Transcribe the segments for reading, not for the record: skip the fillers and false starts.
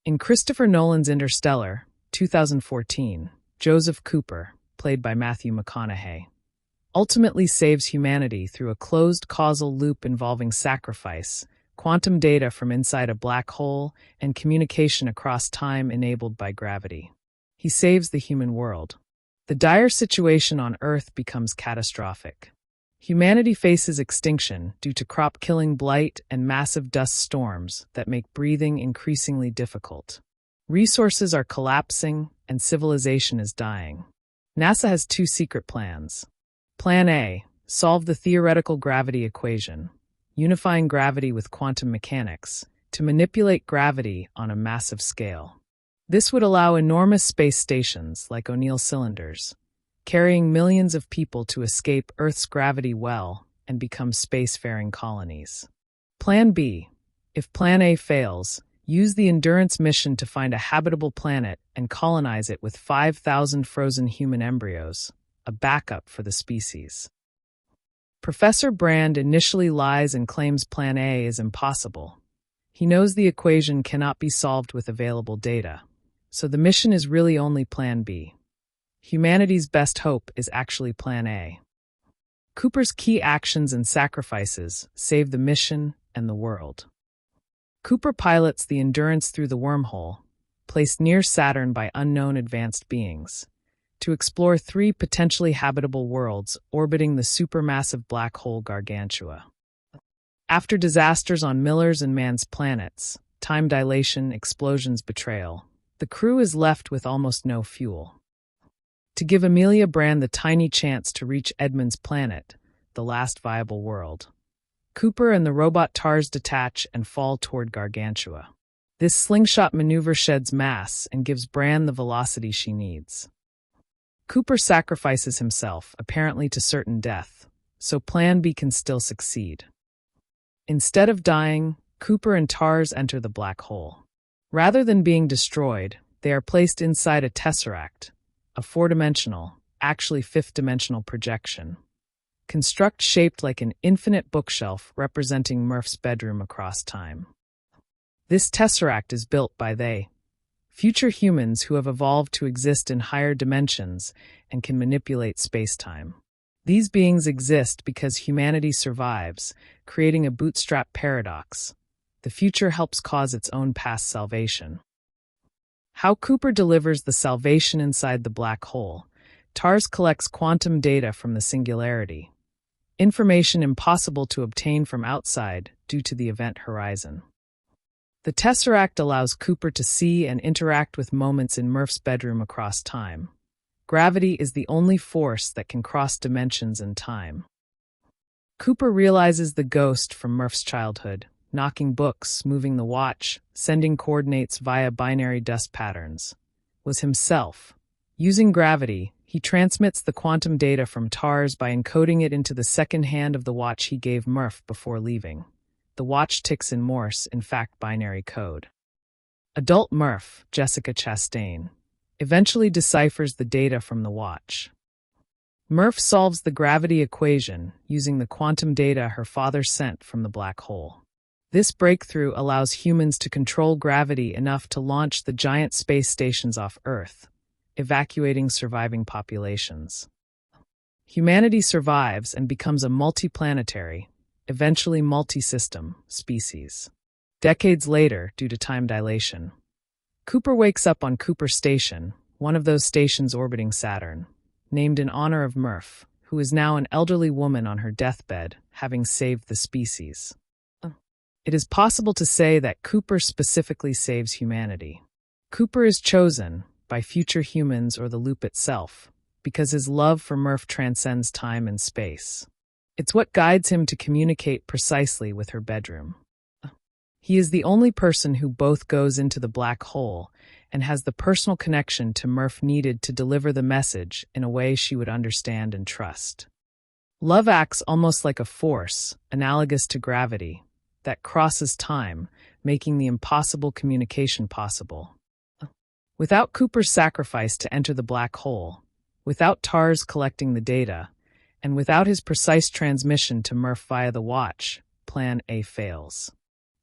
In Christopher Nolan's Interstellar, 2014, Joseph Cooper, played by Matthew McConaughey, ultimately saves humanity through a closed causal loop involving sacrifice, quantum data from inside a black hole, and communication across time enabled by gravity. He saves the human world. The dire situation on Earth becomes catastrophic. Humanity faces extinction due to crop-killing blight and massive dust storms that make breathing increasingly difficult. Resources are collapsing, and civilization is dying. NASA has two secret plans. Plan A, solve the theoretical gravity equation, unifying gravity with quantum mechanics, to manipulate gravity on a massive scale. This would allow enormous space stations, like O'Neill cylinders, carrying millions of people to escape Earth's gravity well and become spacefaring colonies. Plan B, if Plan A fails, use the Endurance mission to find a habitable planet and colonize it with 5,000 frozen human embryos, a backup for the species. Professor Brand initially lies and claims Plan A is impossible. He knows the equation cannot be solved with available data, so the mission is really only Plan B. Humanity's best hope is actually Plan A. Cooper's key actions and sacrifices save the mission and the world. Cooper pilots the Endurance through the wormhole, placed near Saturn by unknown advanced beings, to explore 3 potentially habitable worlds orbiting the supermassive black hole Gargantua. After disasters on Miller's and Mann's planets, time dilation, explosions, betrayal, the crew is left with almost no fuel. To give Amelia Brand the tiny chance to reach Edmund's planet, the last viable world, Cooper and the robot TARS detach and fall toward Gargantua. This slingshot maneuver sheds mass and gives Brand the velocity she needs. Cooper sacrifices himself, apparently to certain death, so Plan B can still succeed. Instead of dying, Cooper and TARS enter the black hole. Rather than being destroyed, they are placed inside a tesseract, a 4-dimensional, actually 5th-dimensional projection. Construct shaped like an infinite bookshelf representing Murph's bedroom across time. This tesseract is built by they, future humans who have evolved to exist in higher dimensions and can manipulate space-time. These beings exist because humanity survives, creating a bootstrap paradox. The future helps cause its own past salvation. How Cooper delivers the salvation inside the black hole. TARS collects quantum data from the singularity, information impossible to obtain from outside due to the event horizon. The Tesseract allows Cooper to see and interact with moments in Murph's bedroom across time. Gravity is the only force that can cross dimensions and time. Cooper realizes the ghost from Murph's childhood, knocking books, moving the watch, sending coordinates via binary dust patterns, was himself. Using gravity, he transmits the quantum data from TARS by encoding it into the second hand of the watch he gave Murph before leaving. The watch ticks in Morse, in fact binary code. Adult Murph, Jessica Chastain, eventually deciphers the data from the watch. Murph solves the gravity equation using the quantum data her father sent from the black hole. This breakthrough allows humans to control gravity enough to launch the giant space stations off Earth, evacuating surviving populations. Humanity survives and becomes a multiplanetary, eventually multi-system, species. Decades later, due to time dilation, Cooper wakes up on Cooper Station, one of those stations orbiting Saturn, named in honor of Murph, who is now an elderly woman on her deathbed, having saved the species. It is possible to say that Cooper specifically saves humanity. Cooper is chosen, by future humans or the loop itself, because his love for Murph transcends time and space. It's what guides him to communicate precisely with her bedroom. He is the only person who both goes into the black hole and has the personal connection to Murph needed to deliver the message in a way she would understand and trust. Love acts almost like a force, analogous to gravity, that crosses time, making the impossible communication possible. Without Cooper's sacrifice to enter the black hole, without TARS collecting the data, and without his precise transmission to Murph via the watch, Plan A fails.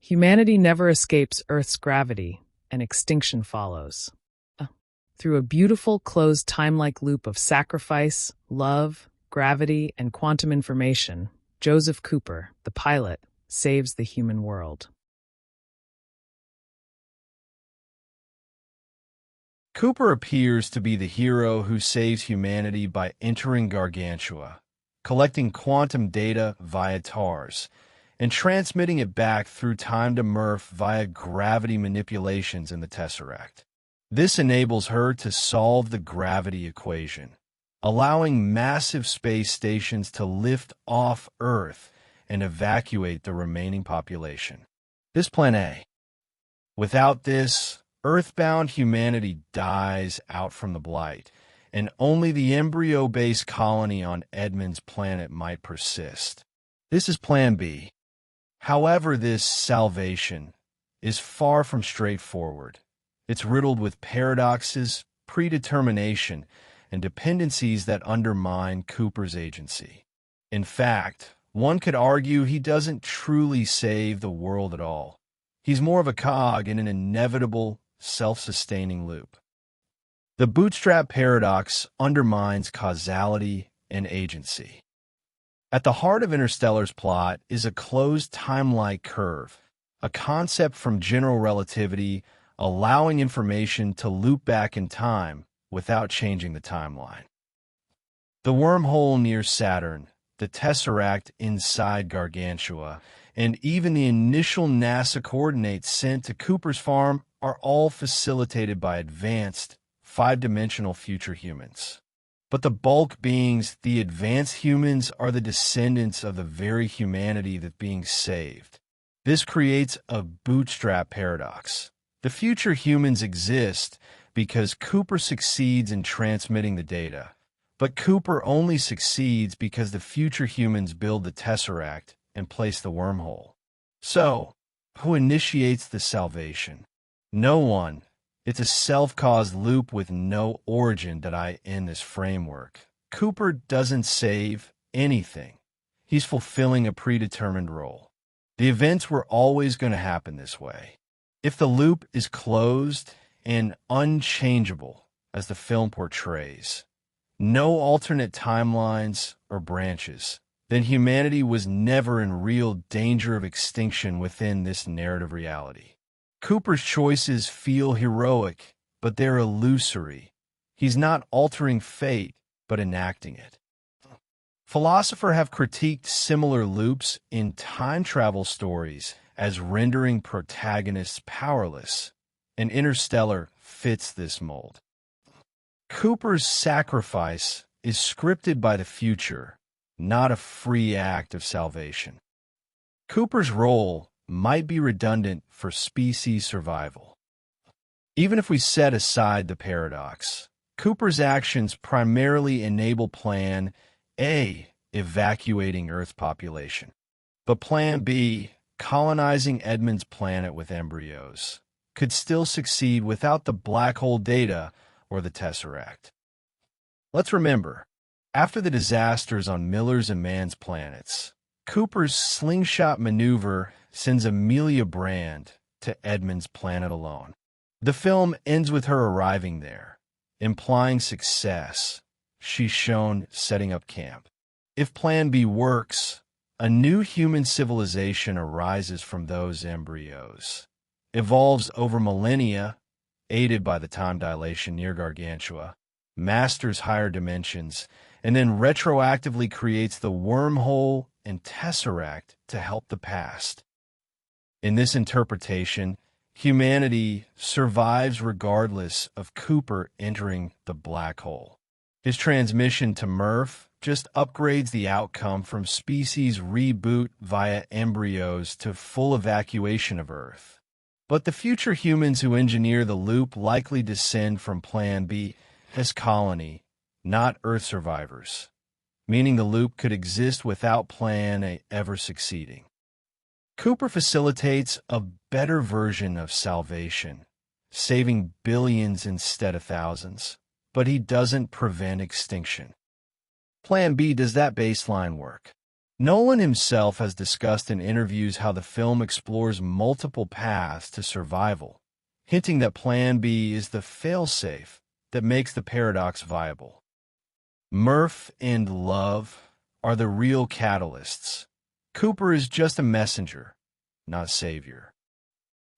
Humanity never escapes Earth's gravity, and extinction follows. Through a beautiful, closed time-like loop of sacrifice, love, gravity, and quantum information, Joseph Cooper, the pilot, saves the human world. Cooper appears to be the hero who saves humanity by entering Gargantua, collecting quantum data via TARS, and transmitting it back through time to Murph via gravity manipulations in the Tesseract. This enables her to solve the gravity equation, allowing massive space stations to lift off Earth and evacuate the remaining population. This Plan A. Without this, Earthbound humanity dies out from the blight, and only the embryo-based colony on Edmund's planet might persist. This is Plan B. However, this salvation is far from straightforward. It's riddled with paradoxes, predetermination, and dependencies that undermine Cooper's agency. In fact, one could argue he doesn't truly save the world at all. He's more of a cog in an inevitable, self-sustaining loop. The bootstrap paradox undermines causality and agency. At the heart of Interstellar's plot is a closed time-like curve, a concept from general relativity allowing information to loop back in time without changing the timeline. The wormhole near Saturn, the Tesseract inside Gargantua, and even the initial NASA coordinates sent to Cooper's farm are all facilitated by advanced, five-dimensional future humans. But the bulk beings, the advanced humans, are the descendants of the very humanity that's being saved. This creates a bootstrap paradox. The future humans exist because Cooper succeeds in transmitting the data, but Cooper only succeeds because the future humans build the Tesseract and place the wormhole. So, who initiates the salvation? No one. It's a self-caused loop with no origin that I in this framework. Cooper doesn't save anything. He's fulfilling a predetermined role. The events were always going to happen this way. If the loop is closed and unchangeable, as the film portrays, no alternate timelines or branches, then humanity was never in real danger of extinction within this narrative reality. Cooper's choices feel heroic, but they're illusory. He's not altering fate, but enacting it. Philosophers have critiqued similar loops in time travel stories as rendering protagonists powerless, and Interstellar fits this mold. Cooper's sacrifice is scripted by the future, not a free act of salvation. Cooper's role might be redundant for species survival. Even if we set aside the paradox, Cooper's actions primarily enable Plan A, evacuating Earth's population. But Plan B, colonizing Edmund's planet with embryos, could still succeed without the black hole data or the Tesseract. Let's remember, after the disasters on Miller's and Mann's planets, Cooper's slingshot maneuver sends Amelia Brand to Edmund's planet alone. The film ends with her arriving there, implying success. She's shown setting up camp. If Plan B works, a new human civilization arises from those embryos, evolves over millennia, aided by the time dilation near Gargantua, masters higher dimensions, and then retroactively creates the wormhole and Tesseract to help the past. In this interpretation, humanity survives regardless of Cooper entering the black hole. His transmission to Murph just upgrades the outcome from species reboot via embryos to full evacuation of Earth. But the future humans who engineer the loop likely descend from Plan B as colony, not Earth survivors, meaning the loop could exist without Plan A ever succeeding. Cooper facilitates a better version of salvation, saving billions instead of thousands, but he doesn't prevent extinction. Plan B does that baseline work. Nolan himself has discussed in interviews how the film explores multiple paths to survival. hinting that Plan B is the failsafe that makes the paradox viable. Murph and love are the real catalysts. Cooper is just a messenger, not savior.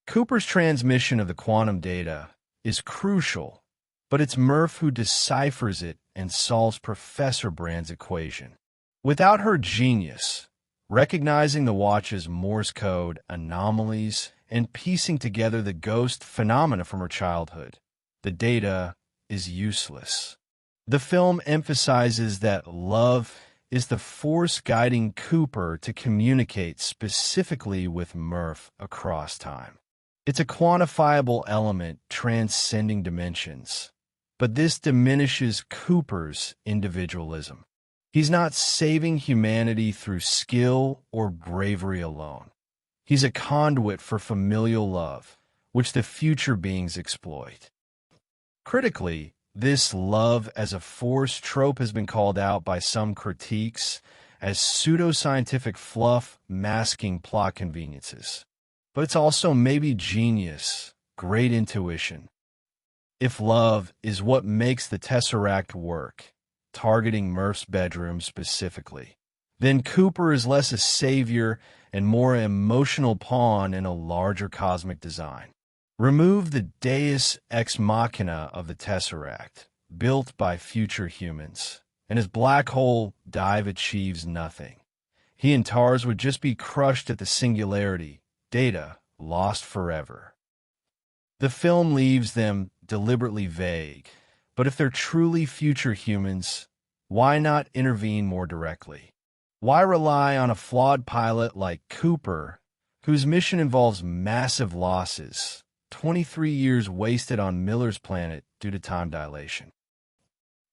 Cooper's transmission of the quantum data is crucial, but it's Murph who deciphers it and solves Professor Brand's equation. Without her genius, recognizing the watch's Morse code anomalies and piecing together the ghost phenomena from her childhood, the data is useless. The film emphasizes that love is the force guiding Cooper to communicate specifically with Murph across time. It's a quantifiable element transcending dimensions, but this diminishes Cooper's individualism. He's not saving humanity through skill or bravery alone. He's a conduit for familial love, which the future beings exploit. Critically, this love as a force trope has been called out by some critiques as pseudoscientific fluff masking plot conveniences. But it's also maybe genius, great intuition. If love is what makes the Tesseract work, targeting Murph's bedroom specifically, then Cooper is less a savior and more an emotional pawn in a larger cosmic design. Remove the deus ex machina of the Tesseract, built by future humans, and his black hole dive achieves nothing. He and TARS would just be crushed at the singularity, data lost forever. The film leaves them deliberately vague, but if they're truly future humans, why not intervene more directly? Why rely on a flawed pilot like Cooper, whose mission involves massive losses, 23 years wasted on Miller's planet due to time dilation?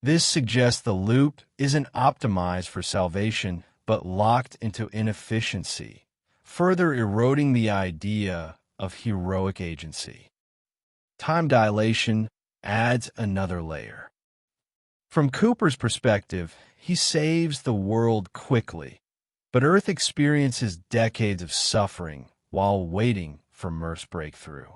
This suggests the loop isn't optimized for salvation, but locked into inefficiency, further eroding the idea of heroic agency. Time dilation adds another layer. From Cooper's perspective, he saves the world quickly, but Earth experiences decades of suffering while waiting for Murph's breakthrough.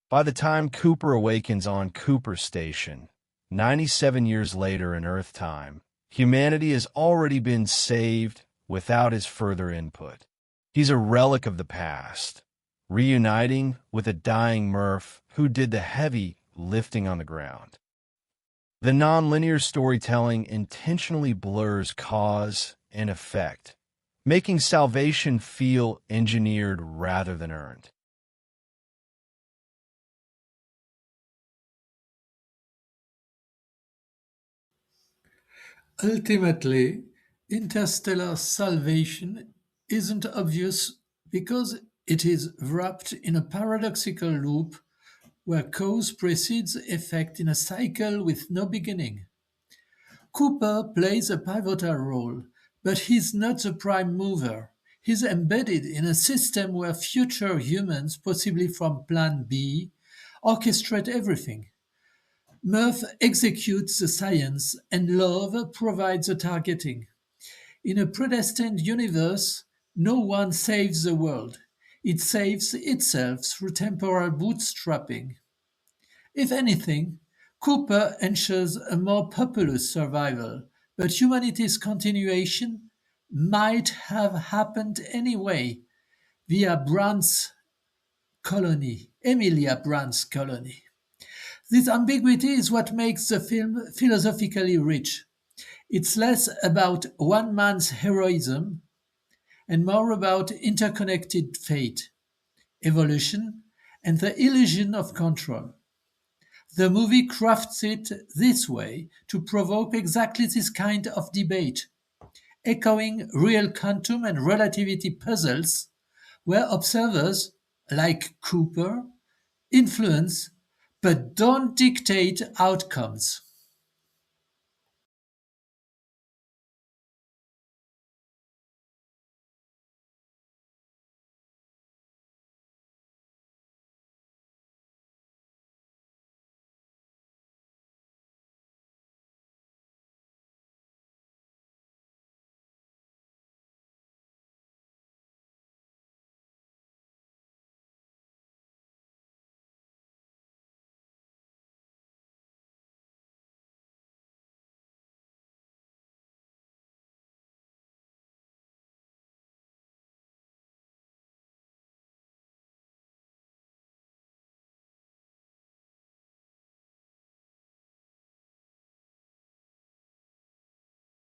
By the time Cooper awakens on Cooper Station, 97 years later in Earth time, humanity has already been saved without his further input. He's a relic of the past, reuniting with a dying Murph who did the heavy lifting on the ground. The nonlinear storytelling intentionally blurs cause and effect, making salvation feel engineered rather than earned. Ultimately, interstellar salvation isn't obvious because it is wrapped in a paradoxical loop where cause precedes effect in a cycle with no beginning. Cooper plays a pivotal role, but he's not the prime mover. He's embedded in a system where future humans, possibly from Plan B, orchestrate everything. Murph executes the science, and love provides the targeting. In a predestined universe, no one saves the world. It saves itself through temporal bootstrapping. If anything, Cooper ensures a more populous survival, but humanity's continuation might have happened anyway via Brandt's colony, Emilia Brandt's colony. This ambiguity is what makes the film philosophically rich. It's less about one man's heroism and more about interconnected fate, evolution, and the illusion of control. The movie crafts it this way to provoke exactly this kind of debate, echoing real quantum and relativity puzzles where observers, like Cooper, influence but don't dictate outcomes.